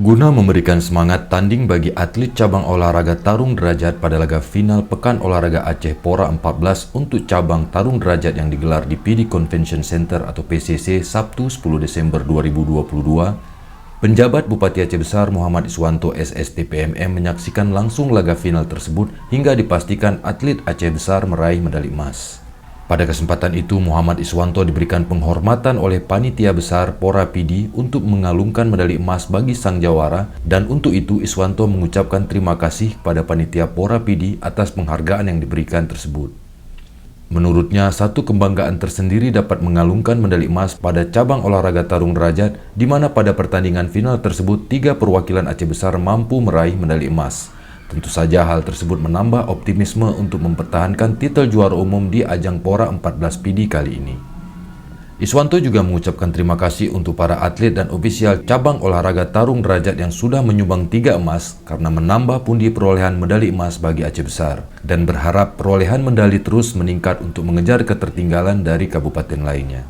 Guna memberikan semangat tanding bagi atlet cabang olahraga tarung derajat pada laga final Pekan Olahraga Aceh Pora 14 untuk cabang tarung derajat yang digelar di PD Convention Center atau PCC Sabtu 10 Desember 2022, penjabat Bupati Aceh Besar Muhammad Iswanto SSTPMM menyaksikan langsung laga final tersebut hingga dipastikan atlet Aceh Besar meraih medali emas. Pada kesempatan itu, Muhammad Iswanto diberikan penghormatan oleh Panitia Besar Pora PD untuk mengalungkan medali emas bagi sang jawara, dan untuk itu Iswanto mengucapkan terima kasih kepada Panitia Pora PD atas penghargaan yang diberikan tersebut. Menurutnya, satu kebanggaan tersendiri dapat mengalungkan medali emas pada cabang olahraga tarung derajat, di mana pada pertandingan final tersebut 3 perwakilan Aceh Besar mampu meraih medali emas. Tentu saja hal tersebut menambah optimisme untuk mempertahankan titel juara umum di ajang Pora 14 PD kali ini. Iswanto juga mengucapkan terima kasih untuk para atlet dan ofisial cabang olahraga tarung derajat yang sudah menyumbang 3 emas karena menambah pundi perolehan medali emas bagi Aceh Besar, dan berharap perolehan medali terus meningkat untuk mengejar ketertinggalan dari kabupaten lainnya.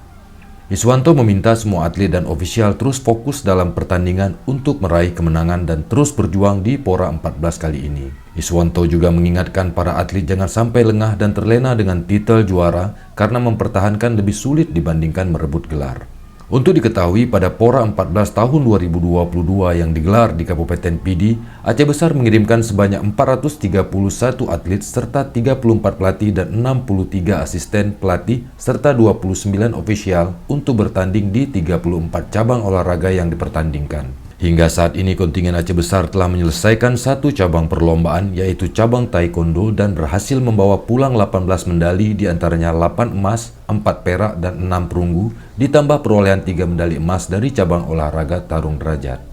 Iswanto meminta semua atlet dan ofisial terus fokus dalam pertandingan untuk meraih kemenangan dan terus berjuang di Pora 14 kali ini. Iswanto juga mengingatkan para atlet jangan sampai lengah dan terlena dengan titel juara karena mempertahankan lebih sulit dibandingkan merebut gelar. Untuk diketahui, pada Pora 14 tahun 2022 yang digelar di Kabupaten PD, Aceh Besar mengirimkan sebanyak 431 atlet serta 34 pelatih dan 63 asisten pelatih serta 29 ofisial untuk bertanding di 34 cabang olahraga yang dipertandingkan. Hingga saat ini kontingen Aceh Besar telah menyelesaikan 1 cabang perlombaan, yaitu cabang taekwondo, dan berhasil membawa pulang 18 medali, diantaranya 8 emas, 4 perak, dan 6 perunggu, ditambah perolehan 3 medali emas dari cabang olahraga tarung derajat.